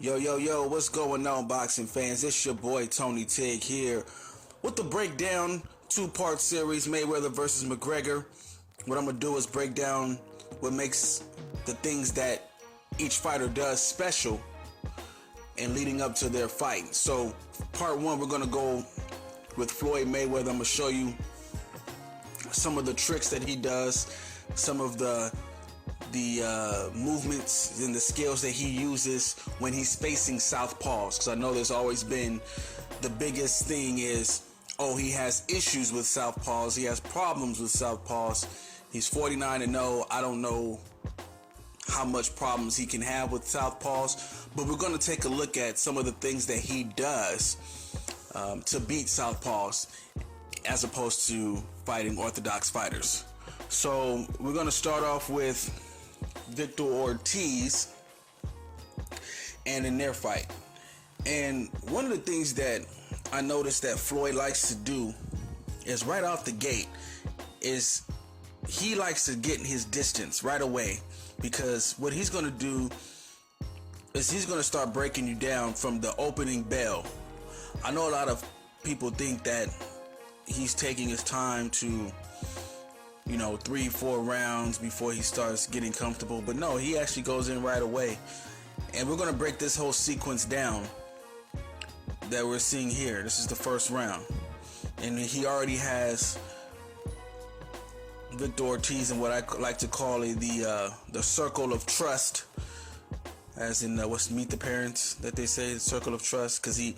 Yo, what's going on, boxing fans? It's your boy Tony Tig here with the breakdown, two-part series, Mayweather versus McGregor. What I'm going to do is break down what makes the things that each fighter does special and leading up to their fight. So, part one, we're going to go with Floyd Mayweather. I'm going to show you some of the tricks that he does, some of the movements and the skills that he uses when he's facing Southpaws. Because I know there's always been the biggest thing is, he has issues with Southpaws. He has problems with Southpaws. He's 49-0. I don't know how much problems he can have with Southpaws, but we're going to take a look at some of the things that he does to beat Southpaws as opposed to fighting orthodox fighters. So we're going to start off with Victor Ortiz and in their fight. And one of the things that I noticed that Floyd likes to do is right off the gate is he likes to get his distance right away, because what he's going to do is he's going to start breaking you down from the opening bell. I know a lot of people think that he's taking his time to 3-4 rounds before he starts getting comfortable, but no, he actually goes in right away. And we're going to break this whole sequence down that we're seeing here. This is the first round, and he already has Victor Ortiz in what I like to call it the circle of trust, as in what's Meet the Parents that they say, the circle of trust, because he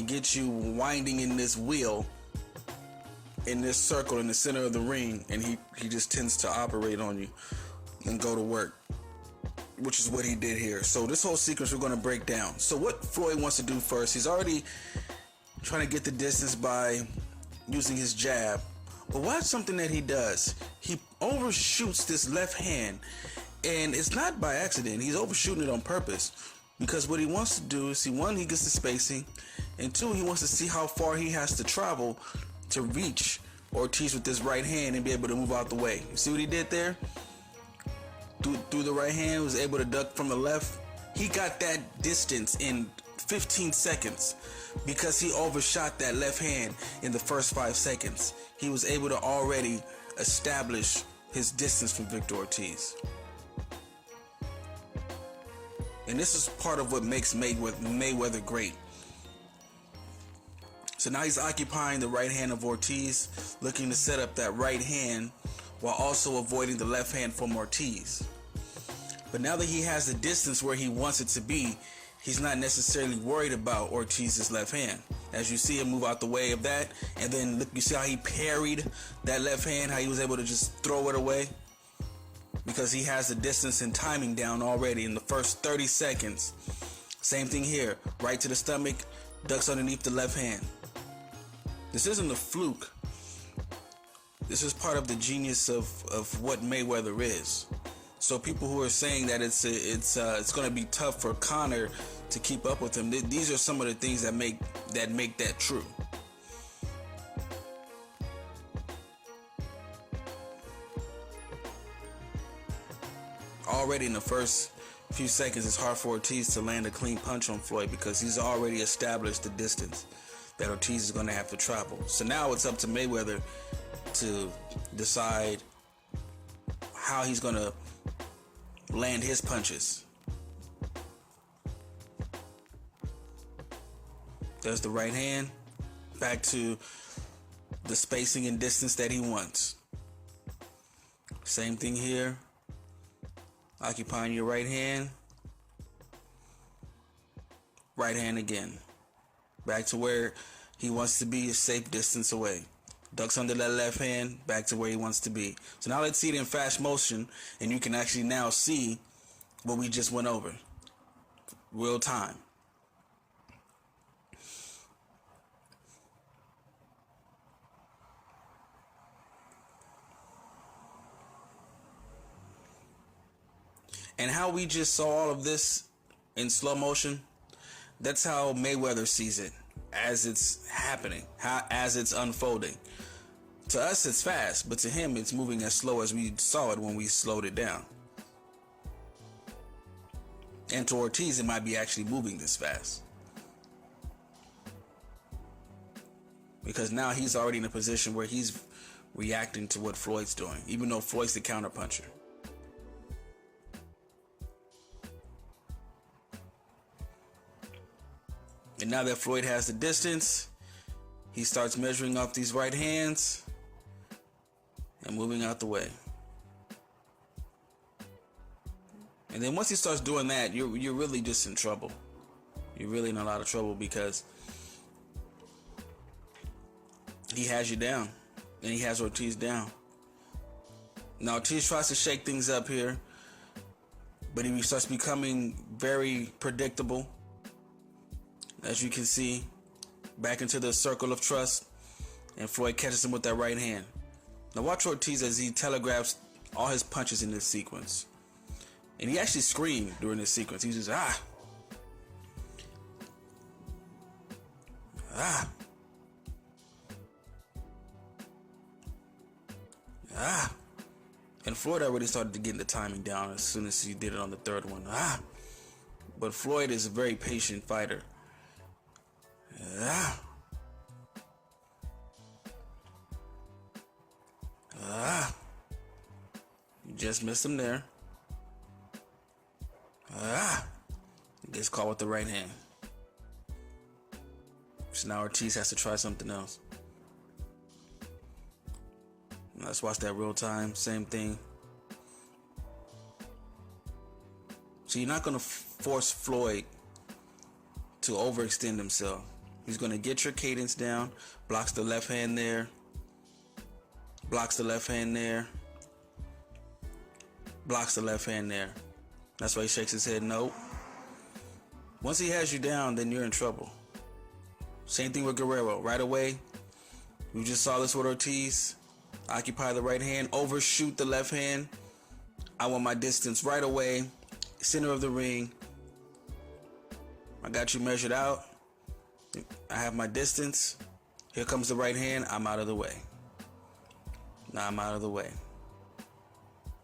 gets you winding in this wheel, in this circle in the center of the ring, and he just tends to operate on you and go to work, which is what he did here. So this whole sequence we're going to break down. So what Floyd wants to do first, he's already trying to get the distance by using his jab, but watch something that he does. He overshoots this left hand, and it's not by accident. He's overshooting it on purpose, because what he wants to do is, one, he gets the spacing, and two, he wants to see how far he has to travel to reach Ortiz with this right hand and be able to move out the way. You see what he did there? Through the right hand, was able to duck from the left. He got that distance in 15 seconds because he overshot that left hand in the first 5 seconds. He was able to already establish his distance from Victor Ortiz. And this is part of what makes Mayweather great. So now he's occupying the right hand of Ortiz, looking to set up that right hand while also avoiding the left hand from Ortiz. But now that he has the distance where he wants it to be, he's not necessarily worried about Ortiz's left hand. As you see him move out the way of that, and then look, you see how he parried that left hand, how he was able to just throw it away? Because he has the distance and timing down already in the first 30 seconds. Same thing here, right to the stomach, ducks underneath the left hand. This isn't a fluke. This is part of the genius of what Mayweather is. So people who are saying that it's going to be tough for Conor to keep up with him, these are some of the things that make that true. Already in the first few seconds, it's hard for Ortiz to land a clean punch on Floyd because he's already established the distance that Ortiz is going to have to travel. So now it's up to Mayweather to decide how he's going to land his punches. There's the right hand, back to the spacing and distance that he wants. Same thing here, occupying your right hand again, back to where he wants to be, a safe distance away. Ducks under that left hand, back to where he wants to be. So now let's see it in fast motion, and you can actually now see what we just went over. Real time. And how we just saw all of this in slow motion, that's how Mayweather sees it as it's happening, as it's unfolding. To us, it's fast, but to him, it's moving as slow as we saw it when we slowed it down. And to Ortiz, it might be actually moving this fast. Because now he's already in a position where he's reacting to what Floyd's doing, even though Floyd's the counterpuncher. And now that Floyd has the distance, he starts measuring off these right hands and moving out the way. And then once he starts doing that, you're really just in trouble. You're really in a lot of trouble because he has you down, and he has Ortiz down. Now Ortiz tries to shake things up here, but he starts becoming very predictable. As you can see, back into the circle of trust, and Floyd catches him with that right hand. Now watch Ortiz as he telegraphs all his punches in this sequence. And he actually screamed during this sequence. He's just, ah. And Floyd already started to get the timing down as soon as he did it on the third one. But Floyd is a very patient fighter. You just missed him there. He gets caught with the right hand. So now Ortiz has to try something else. Let's watch that real time. Same thing. So you're not going to force Floyd to overextend himself. He's going to get your cadence down. Blocks the left hand there. Blocks the left hand there. Blocks the left hand there. That's why he shakes his head no. Once he has you down, then you're in trouble. Same thing with Guerrero. Right away, we just saw this with Ortiz. Occupy the right hand, overshoot the left hand. I want my distance right away. Center of the ring. I got you measured out. I have my distance. Here comes the right hand. I'm out of the way. Now I'm out of the way.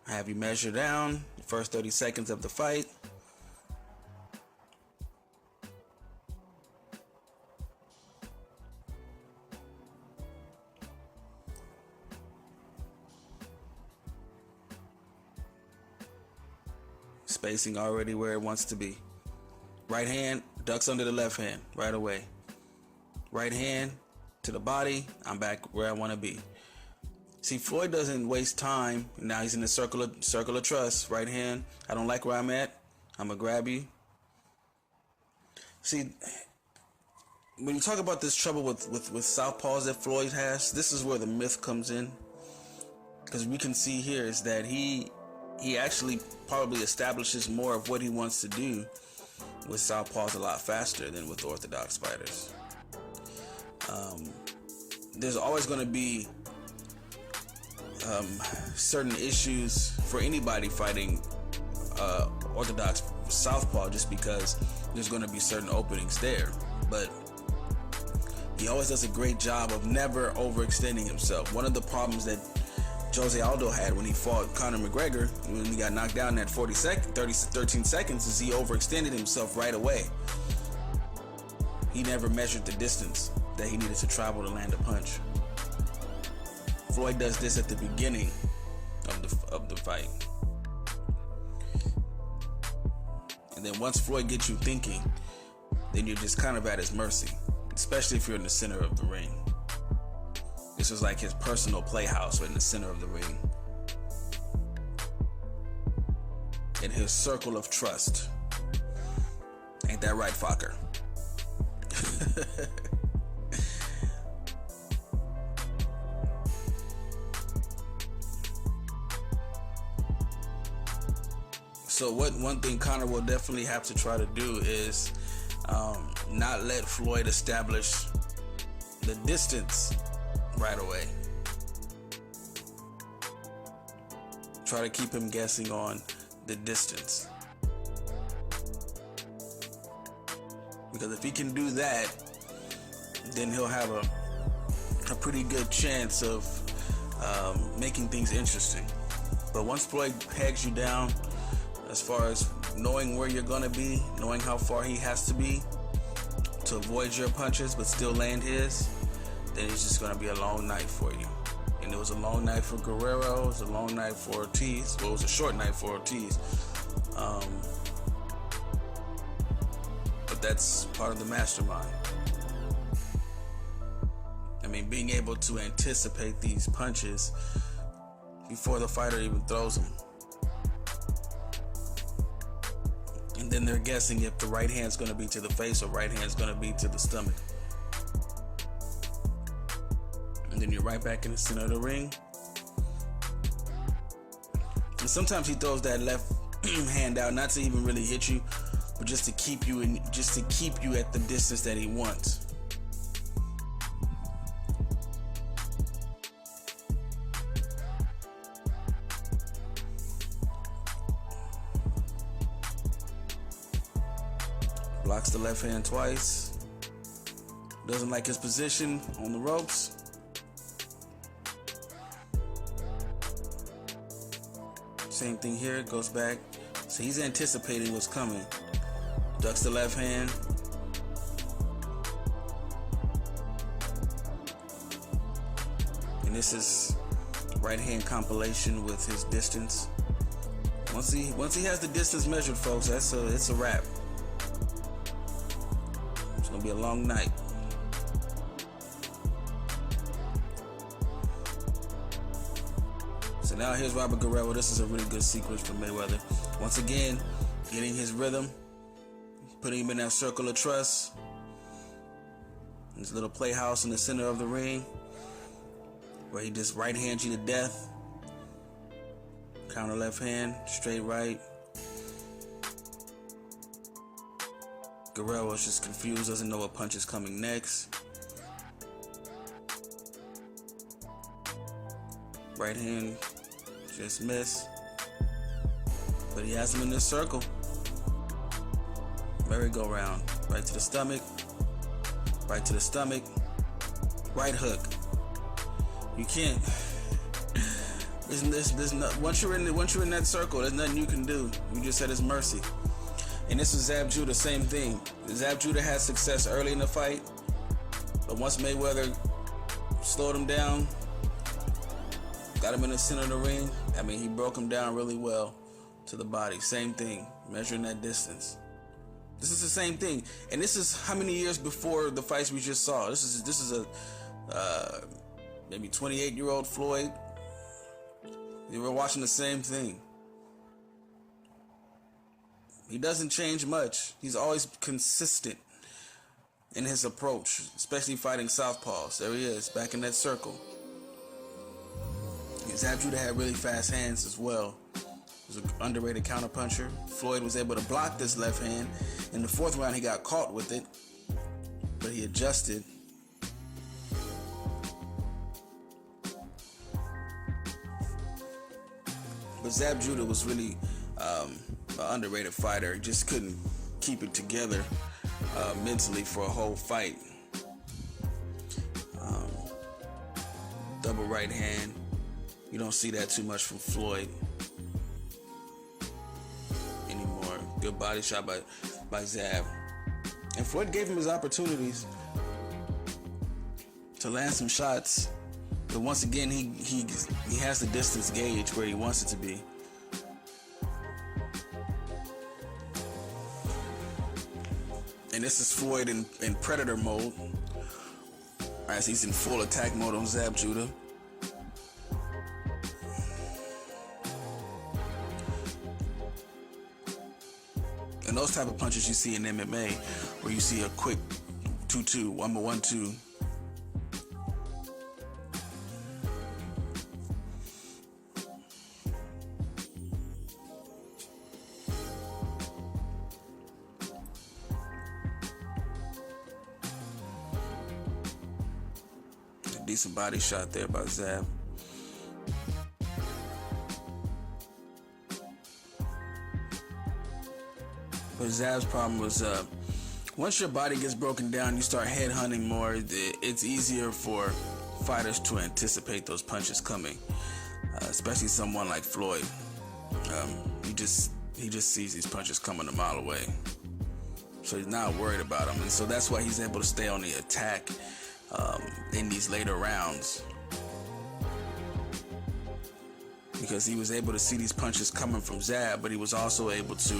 I have you measured down. The first 30 seconds of the fight. Spacing already where it wants to be. Right hand ducks under the left hand right away. Right hand to the body. I'm back where I want to be. See, Floyd doesn't waste time. Now he's in the circle of trust. Right hand. I don't like where I'm at. I'm gonna grab you. See, when you talk about this trouble with Southpaws that Floyd has, this is where the myth comes in. Because we can see here is that he actually probably establishes more of what he wants to do with Southpaws a lot faster than with orthodox fighters. There's always going to be certain issues for anybody fighting orthodox Southpaw, just because there's going to be certain openings there. But he always does a great job of never overextending himself. One of the problems that Jose Aldo had when he fought Conor McGregor, when he got knocked down at 13 seconds, is he overextended himself right away. He never measured the distance that he needed to travel to land a punch. Floyd does this at the beginning of the fight. And then once Floyd gets you thinking, then you're just kind of at his mercy, especially if you're in the center of the ring. This was like his personal playhouse right in the center of the ring. In his circle of trust. Ain't that right, Fokker? So one thing Conor will definitely have to try to do is not let Floyd establish the distance right away. Try to keep him guessing on the distance. Because if he can do that, then he'll have a pretty good chance of making things interesting. But once Floyd pegs you down, as far as knowing where you're gonna be, knowing how far he has to be to avoid your punches but still land his, then it's just gonna be a long night for you. And it was a long night for Guerrero. It was a long night for Ortiz. Well, it was a short night for Ortiz. But that's part of the mastermind. I mean, being able to anticipate these punches before the fighter even throws them. And then they're guessing if the right hand's going to be to the face or right hand's going to be to the stomach. And then you're right back in the center of the ring. And sometimes he throws that left hand out, not to even really hit you, but just to keep you at the distance that he wants. Blocks the left hand twice. Doesn't like his position on the ropes. Same thing here, goes back. So he's anticipating what's coming. Ducks the left hand. And this is right hand compilation with his distance. Once he has the distance measured, folks, it's a wrap. It's gonna be a long night. So now here's Robert Guerrero. This is a really good sequence for Mayweather. Once again, getting his rhythm, putting him in that circle of trust. His little playhouse in the center of the ring, where he just right hands you to death. Counter left hand, straight right. Guerrero is just confused, doesn't know what punch is coming next. Right hand, just miss. But he has him in this circle. Merry-go-round. Right to the stomach. Right to the stomach. Right hook. You can't. There's no, once you're in that circle, there's nothing you can do. You just at his mercy. And this is Zab Judah, same thing. Zab Judah had success early in the fight, but once Mayweather slowed him down, got him in the center of the ring, I mean, he broke him down really well to the body. Same thing, measuring that distance. This is the same thing, and this is how many years before the fights we just saw. This is a maybe 28-year-old Floyd. They were watching the same thing. He doesn't change much. He's always consistent in his approach, especially fighting Southpaws. There he is, back in that circle. Zab Judah had really fast hands as well. He was an underrated counterpuncher. Floyd was able to block this left hand. In the fourth round, he got caught with it, but he adjusted. But Zab Judah was really an underrated fighter. He just couldn't keep it together mentally for a whole fight. Double right hand. You don't see that too much from Floyd anymore. Good body shot by Zab. And Floyd gave him his opportunities to land some shots. But once again, he has the distance gauge where he wants it to be. And this is Floyd in predator mode, as he's in full attack mode on Zab Judah. And those type of punches you see in MMA, where you see a quick 2-2, 1-1-2. Decent body shot there by Zab. But Zab's problem was once your body gets broken down, you start headhunting more. It's easier for fighters to anticipate those punches coming, especially someone like Floyd. he just sees these punches coming a mile away. So he's not worried about them. And so that's why he's able to stay on the attack in these later rounds. Because he was able to see these punches coming from Zab, but he was also able to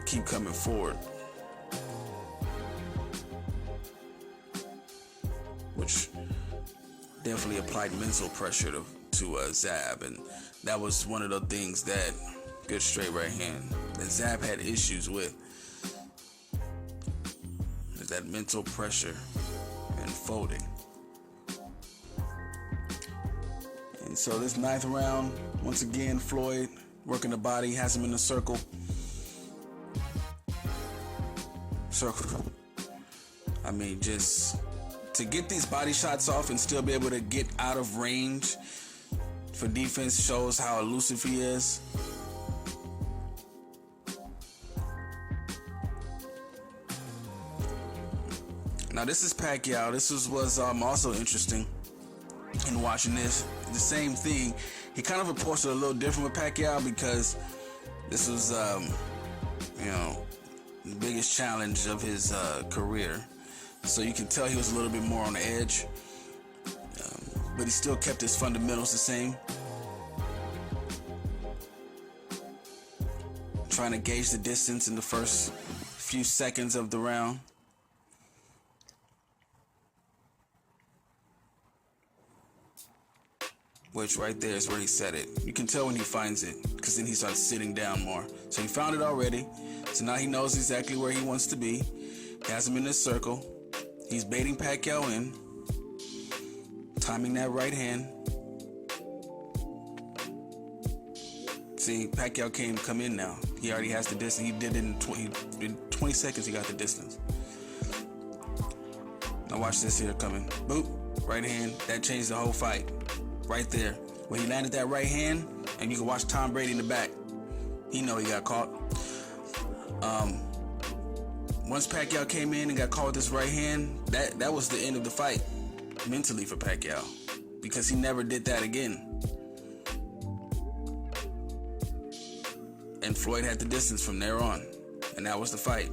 keep coming forward. Which definitely applied mental pressure to Zab. And that was one of the things that, good straight right hand, that Zab had issues with. Is that mental pressure and folding. And so this 9th round, once again, Floyd working the body, has him in a circle. I mean, just to get these body shots off and still be able to get out of range for defense shows how elusive he is. Now this is Pacquiao. This was also interesting in watching this. The same thing. He kind of approached it a little different with Pacquiao because this was, the biggest challenge of his career. So you can tell he was a little bit more on the edge, but he still kept his fundamentals the same. Trying to gauge the distance in the first few seconds of the round. Which right there is where he set it. You can tell when he finds it, because then he starts sitting down more. So he found it already. So now he knows exactly where he wants to be. He has him in this circle. He's baiting Pacquiao in. Timing that right hand. See, Pacquiao can't come in now. He already has the distance. He did it in 20 seconds, he got the distance. Now watch this here coming. Boop, right hand. That changed the whole fight. Right there. When he landed that right hand, and you can watch Tom Brady in the back. He know he got caught. Once Pacquiao came in and got caught with this right hand, that was the end of the fight mentally for Pacquiao, because he never did that again. And Floyd had the distance from there on, and that was the fight.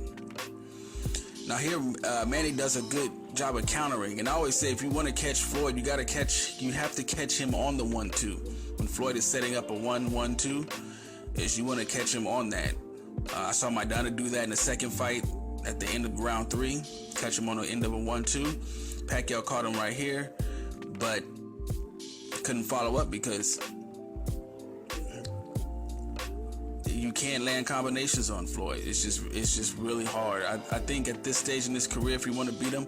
Now here, Manny does a good job of countering, and I always say if you want to catch Floyd, you have to catch him on the 1-2. When Floyd is setting up a 1-1-2, is you want to catch him on that. I saw Maidana do that in the second fight at the end of round 3, catch him on the end of a 1-2. Pacquiao caught him right here, but couldn't follow up because you can't land combinations on Floyd. It's just really hard. I think at this stage in his career, if you want to beat him,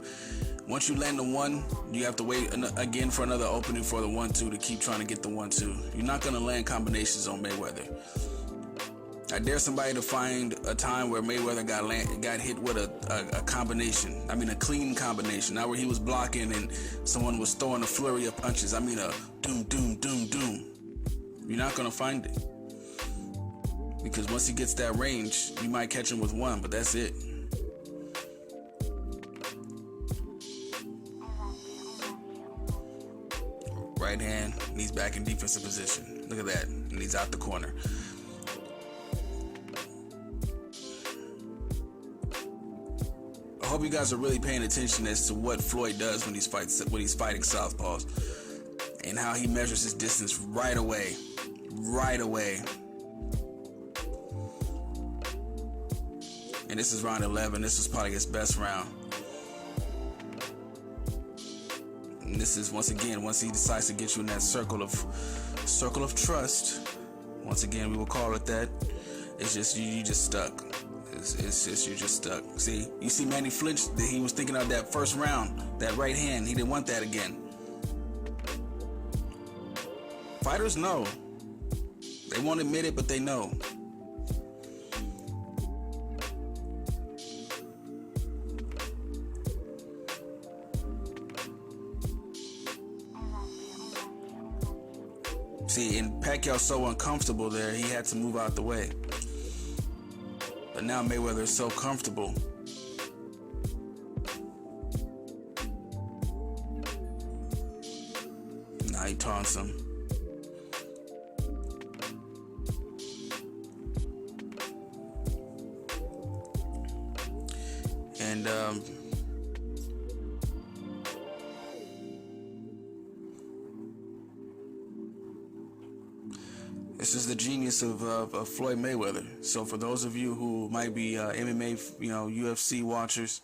once you land the 1, you have to wait again for another opening for the 1-2 to keep trying to get the 1-2. You're not going to land combinations on Mayweather. I dare somebody to find a time where Mayweather got hit with a combination. I mean, a clean combination, not where he was blocking and someone was throwing a flurry of punches. I mean, a doom, doom, doom, doom. You're not going to find it. Because once he gets that range, you might catch him with 1, but that's it. Right hand, and he's back in defensive position. Look at that, and he's out the corner. I hope you guys are really paying attention as to what Floyd does when he's fighting Southpaws, and how he measures his distance right away. Right away. And this is round 11. This was probably his best round. And this is, once again, once he decides to get you in that circle of trust, once again, we will call it that. It's just you just stuck. It's just you just stuck. See, you see Manny flinch. He was thinking of that first round, that right hand. He didn't want that again. Fighters know. They won't admit it, but they know. See, and Pacquiao's so uncomfortable there, he had to move out the way. But now Mayweather is so comfortable. Now he taunts him. This is the genius of Floyd Mayweather. So for those of you who might be MMA, UFC watchers,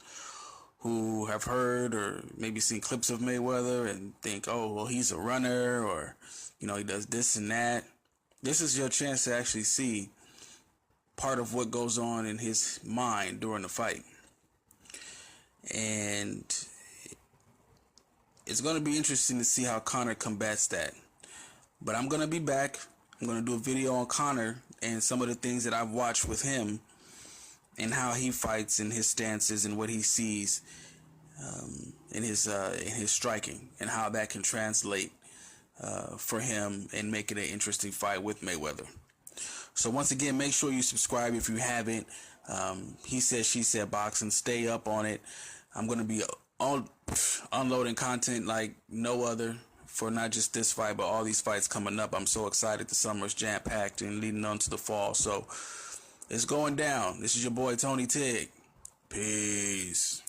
who have heard or maybe seen clips of Mayweather and think, oh, well, he's a runner, or, he does this and that. This is your chance to actually see part of what goes on in his mind during the fight. And it's going to be interesting to see how Conor combats that. But I'm going to be back. I'm going to do a video on Conor and some of the things that I've watched with him and how he fights and his stances and what he sees in his striking, and how that can translate for him and make it an interesting fight with Mayweather. So once again, make sure you subscribe if you haven't. He Said, She Said Boxing. Stay up on it. I'm going to be unloading content like no other for not just this fight, but all these fights coming up. I'm so excited. The summer's jam-packed and leading on to the fall. So it's going down. This is your boy, Tony Tig. Peace.